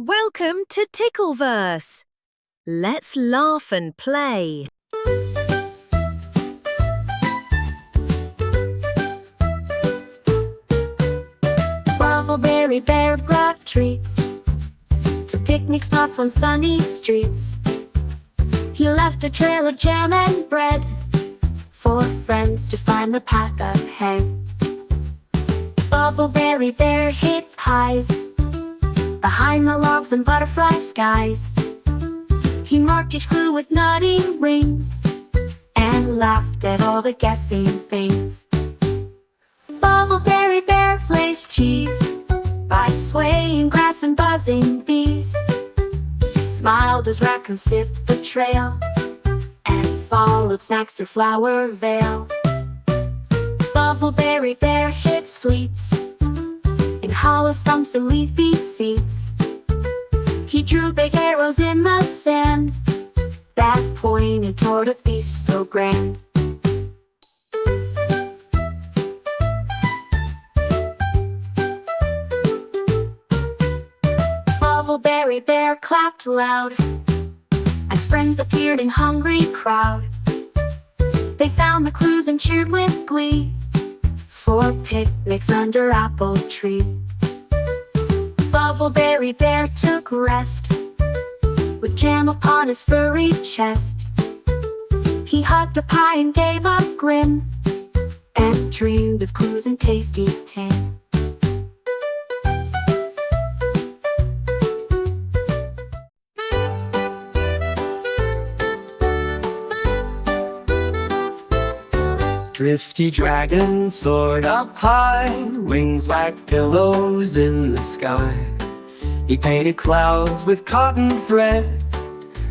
Welcome to Tickleverse. Let's laugh and play. Bubbleberry Bear brought treats to picnic spots on sunny streets. He left a trail of jam and bread for friends to find the path ahead. Bubbleberry Bear hid pies behind the logs and butterfly skies. He marked each clue with nutty rings and laughed at all the guessing things. Bubbleberry Bear placed cheese by swaying grass and buzzing bees. He smiled as raccoons sniffed the trail and followed snacks through Flower Vale. Bubbleberry Bear hid sweets in hollow stumps and leafy seeds. He drew big arrows in the sand that pointed toward a feast so grand. Bubbleberry Bear clapped loud as friends appeared in hungry crowd. They found the clues and cheered with glee for picnics under apple tree. Bubbleberry Bear took rest with jam upon his furry chest. He hugged a pie and gave a grin and dreamed of clues and tasty tin. Drifty dragon soared up high, wings like pillows in the sky. He painted clouds with cotton threads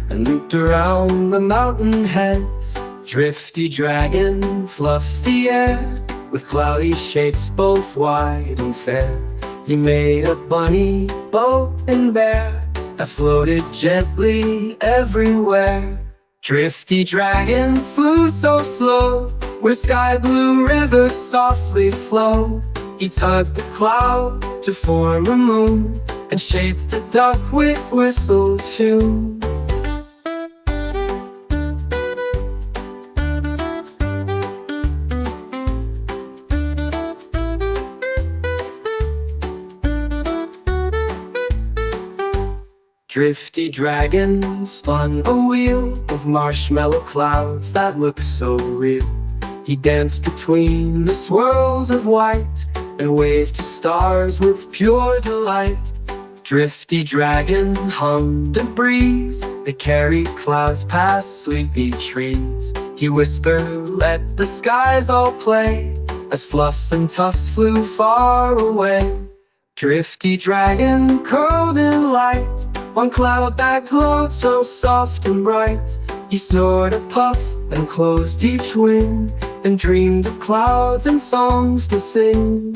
and looped around the mountain heads. Drifty dragon fluffed the air with cloudy shapes both wide and fair. He made a bunny, boat, and bear that floated gently everywhere. Drifty dragon flew so slow where sky blue rivers softly flow. He tugged the cloud to form a moon and shaped a duck with whistle tune. Drifty dragon spun a wheel of marshmallow clouds that looked so real. He danced between the swirls of white and waved to stars with pure delight. Drifty dragon hummed a breeze that carried clouds past sleepy trees. He whispered, "Let the skies all play," as fluffs and tufts flew far away. Drifty dragon curled in light on cloud that glowed so soft and bright. He snored a puff and closed each wing and dreamed of clouds and songs to sing.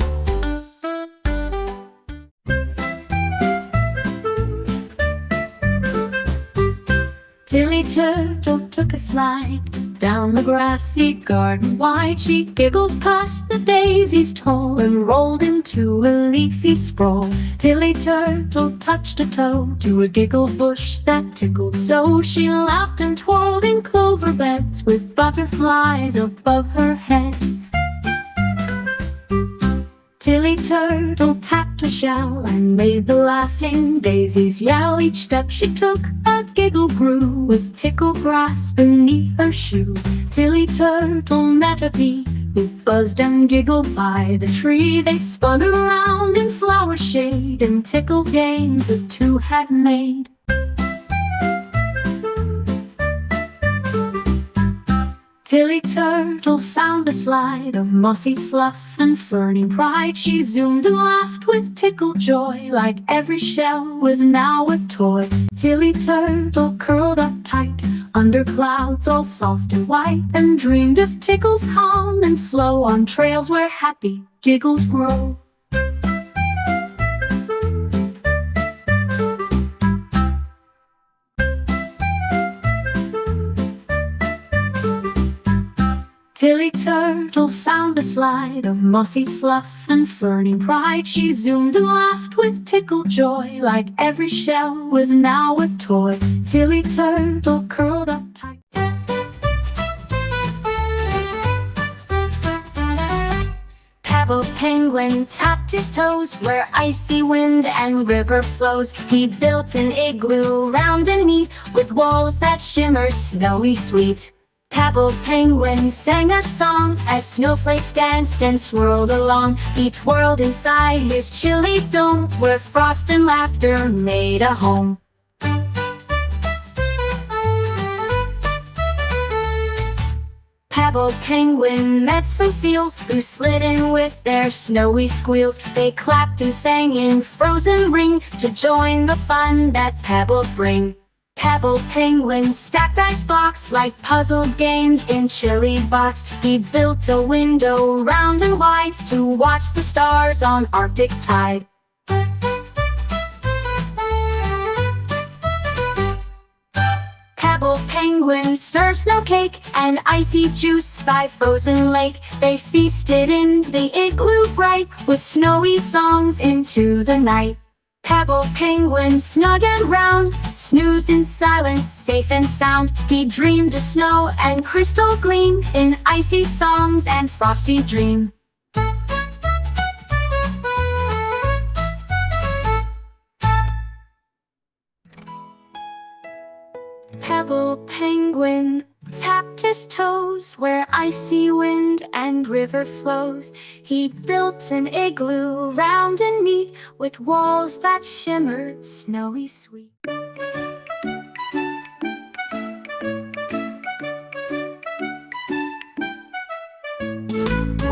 Tilly Turtle took a slide down the grassy garden wide. She giggled past the daisies tall and rolled into a leafy sprawl. Tilly Turtle touched a toe to a giggle bush that tickled so. She laughed and twirled in clover beds with butterflies above her head. Tilly Turtle tapped a shell and made the laughing daisies yell. Each step she took, a giggle grew with Tickle grass beneath her shoe. Tilly Turtle met a bee who buzzed and giggled by the tree. They spun around in flower shade and Tickle gained the two had made. Tilly Turtle found a slide of mossy fluff and ferny pride. She zoomed and laughed with Tickle joy, like every shell was now a toy. Tilly Turtle curled up tight under clouds all soft and white and dreamed of Tickles calm and slow on trails where happy giggles grow. Tilly Turtle found a slide of mossy fluff and ferny pride. She zoomed and laughed with Tickle joy, like every shell was now a toy. Tilly Turtle curled up tight. Pebble Penguin tapped his toes where icy wind and river flows. He built an igloo round and neat with walls that shimmer snowy sweet. Pebble Penguin sang a song as snowflakes danced and swirled along. He twirled inside his chilly dome where frost and laughter made a home. Pebble Penguin met some seals who slid in with their snowy squeals. They clapped and sang in frozen ring to join the fun that Pebble bring. Pebble Penguin stacked ice blocks like puzzle games in chilly box. He built a window round and wide to watch the stars on Arctic tide. Pebble Penguin served snow cake and icy juice by frozen lake. They feasted in the igloo bright with snowy songs into the night. Pebble Penguin snug and round snoozed in silence, safe and sound. He dreamed of snow and crystal gleam in icy songs and frosty dream. Pebble Penguin tapped his toes where icy wind and river flows. He built an igloo round and neat with walls that shimmered snowy sweet.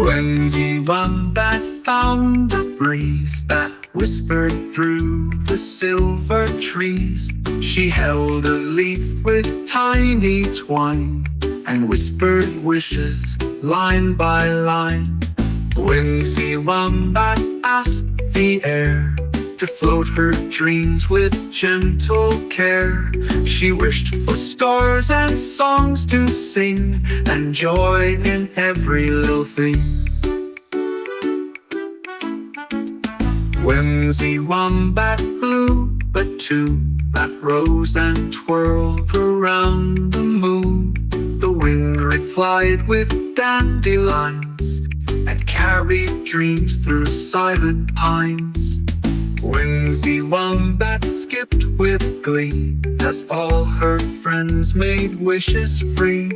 When the wombat found a breeze that whispered through the silver trees, she held a leaf with tiny twine and whispered wishes line by line. When the wombat asked the air to float her dreams with gentle care, she wished for stars and songs to sing and joy in every little thing. When the wombat blew a tune that rose and twirled around the moon, the wind replied with dandelions and carried dreams through silent pines. When the wombat skipped with glee as all her friends made wishes free,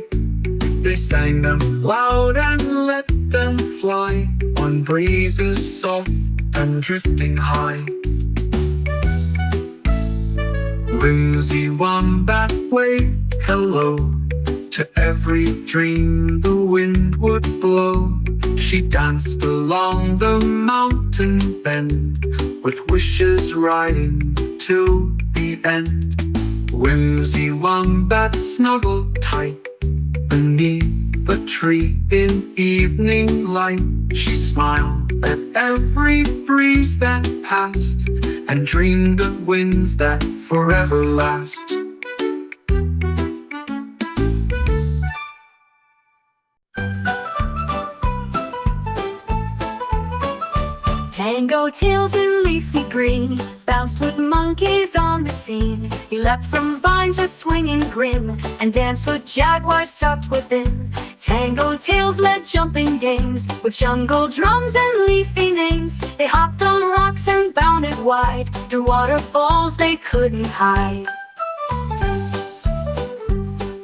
they sang them loud and let them fly on breezes soft and drifting high. When the wombat waved hello to every dream the wind would blow, she danced along the mountain bend with wishes riding till the end. When the wombat snuggled tight beneath the tree in evening light, she smiled at every breeze that passed and dreamed of winds that forever last. Tango tails in leafy green bounced with monkeys on the scene. He leapt from vines with swinging grin and danced with jaguars tucked within. Tango tails led jumping games with jungle drums and leafy names. They hopped on rocks and bounded wide through waterfalls they couldn't hide.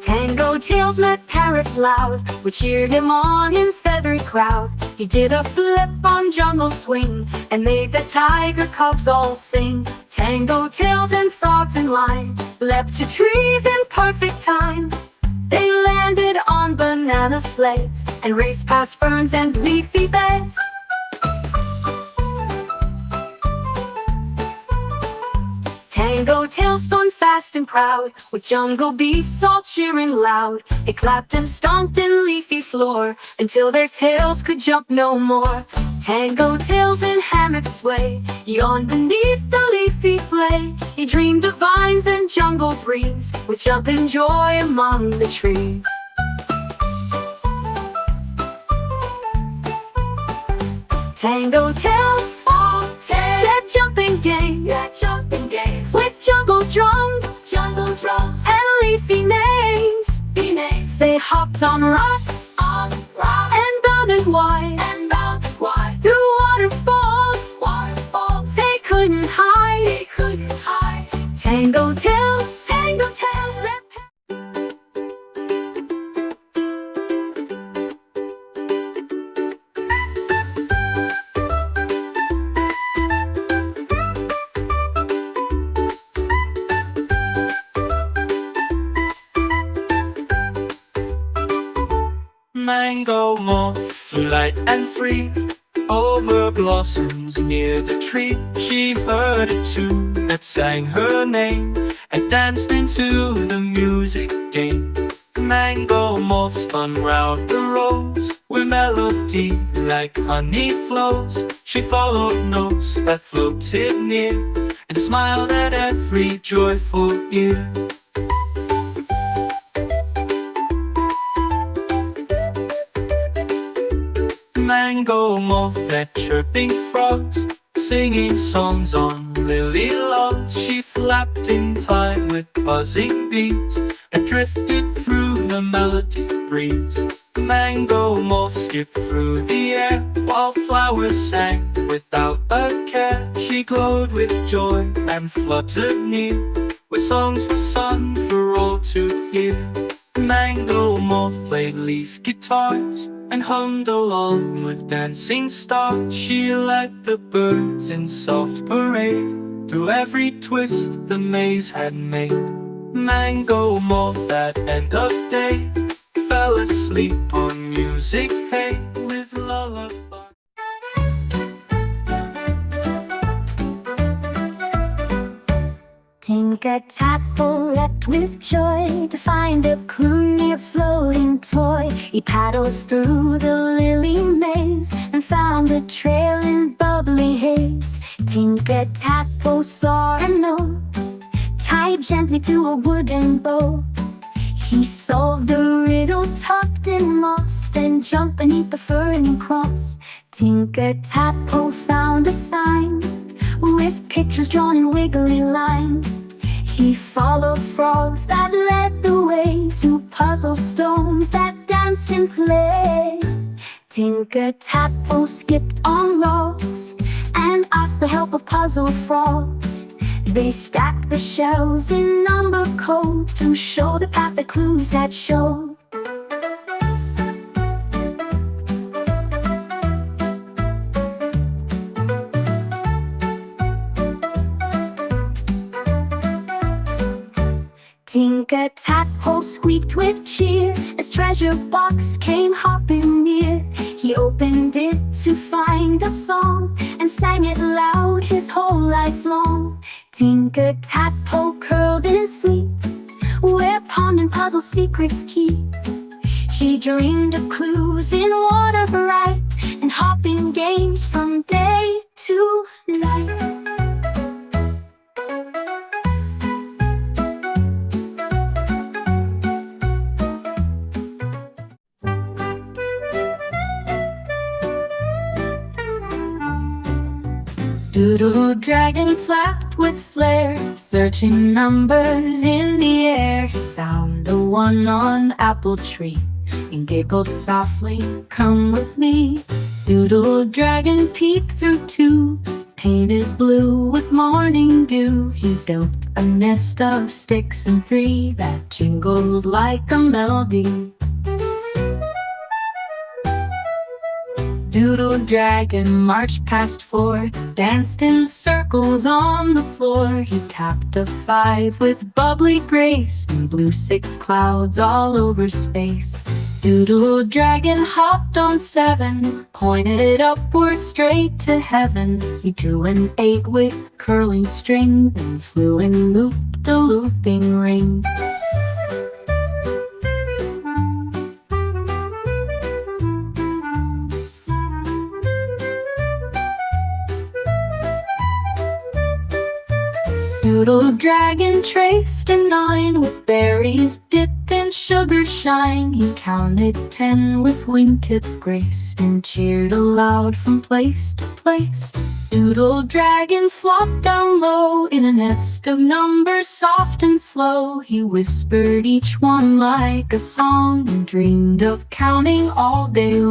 Tango tails met parrots loud, which cheered him on in feathery crowd. He did a flip on jungle swing and made the tiger cubs all sing. Tango tails and frogs in line leapt to trees in perfect time. They landed on banana sleds and raced past ferns and leafy beds. Tango tails spun fast and proud, with jungle beasts all cheering loud. They clapped and stomped in leafy floor until their tails could jump no more. Tango tails in hammocks sway, yawned beneath the leafy play. He dreamed of vines and jungle breeze, with jump and joy among the trees. Tango tells all ten. That jumping game, with jungle drums, and leafy names. They hopped on rocks, and bounded wide, through waterfalls. They couldn't hide. Tango tells, that Mango moth flew light and free over blossoms near the tree. She heard a tune that sang her name and danced into the music game. Mango moth spun round the rose where melody like honey flows. She followed notes that floated near and smiled at every joyful ear. Mango moth met chirping frogs, singing songs on lily logs. She flapped in time with buzzing bees and drifted through the melody breeze. Mango moth skipped through the air while flowers sang without a care. She glowed with joy and fluttered near, with songs were sung for all to hear. Mango moth played leaf guitars and hummed along with dancing stars. She led the birds in soft parade through every twist the maze had made. Mango moth at end of day fell asleep on music hay with lullaby. Tinker-Tackle leapt with joy to find a clue near floating toy. He paddled through the lily maze and found a trail in bubbly haze. Tinker-Tackle saw a note tied gently to a wooden bow. He solved the riddle tucked in moss, then jumped beneath the ferny cross. Tinker-Tackle found a sign with pictures drawn in wiggly line. He followed frogs that led the way to puzzle stones that danced in play. Tinker-Tackle skipped on logs and asked the help of puzzle frogs. They stacked the shells in number code to show the path the clues had showed. Tinker-Tackle squeaked with cheer as treasure box came hopping near. He opened it to find a song and sang it loud his whole life long. Tinker-Tackle curled in sleep where pond and puzzle secrets keep. He dreamed of clues in water bright and hopping games from day to night. Doodle dragon flapped with flair, searching numbers in the air. He found a one on apple tree and giggled softly, "Come with me." Doodle dragon peeked through two, painted blue with morning dew. He built a nest of sticks and three that jingled like a melody. Doodle dragon marched past four, danced in circles on the floor. He tapped a five with bubbly grace and blew six clouds all over space. Doodle dragon hopped on seven, pointed upward straight to heaven. He drew an eight with curling string and flew and looped a looping ring. Doodle dragon traced a 9 with berries dipped in sugar shine. He counted 10 with wingtip grace and cheered aloud from place to place. Doodle dragon flopped down low in a nest of numbers soft and slow. He whispered each one like a song and dreamed of counting all day